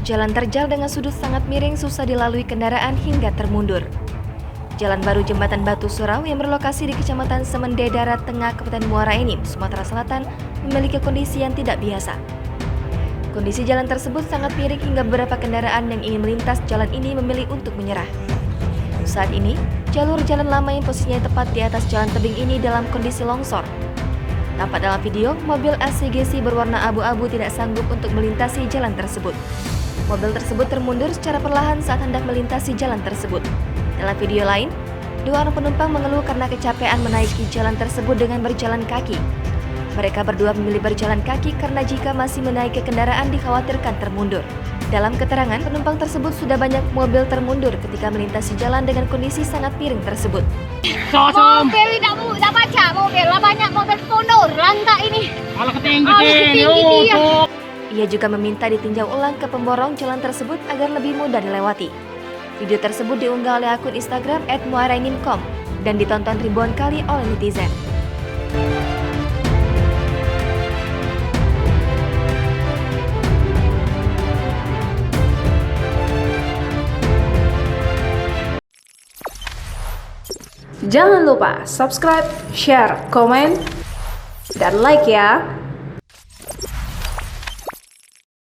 Jalan terjal dengan sudut sangat miring susah dilalui kendaraan hingga termundur. Jalan baru Jembatan Batu Surau yang berlokasi di Kecamatan Semende Darat Tengah, Kabupaten Muara Enim, Sumatera Selatan, memiliki kondisi yang tidak biasa. Kondisi jalan tersebut sangat miring hingga beberapa kendaraan yang ingin melintas jalan ini memilih untuk menyerah. Saat ini, jalur jalan lama yang posisinya tepat di atas jalan tebing ini dalam kondisi longsor. Tampak dalam video, mobil ACGC berwarna abu-abu tidak sanggup untuk melintasi jalan tersebut. Mobil tersebut termundur secara perlahan saat hendak melintasi jalan tersebut. Dalam video lain, dua orang penumpang mengeluh karena kecapean menaiki jalan tersebut dengan berjalan kaki. Mereka berdua memilih berjalan kaki karena jika masih menaiki kendaraan dikhawatirkan termundur. Dalam keterangan, penumpang tersebut sudah banyak mobil termundur ketika melintasi jalan dengan kondisi sangat miring tersebut. Mobil tidak baca mobil, banyak mobil mundur, lantak ini. Malah ketinggi dia. Ia juga meminta ditinjau ulang ke pemborong jalan tersebut agar lebih mudah dilewati. Video tersebut diunggah oleh akun Instagram @muaraenim.com dan ditonton ribuan kali oleh netizen. Jangan lupa subscribe, share, komen, dan like ya.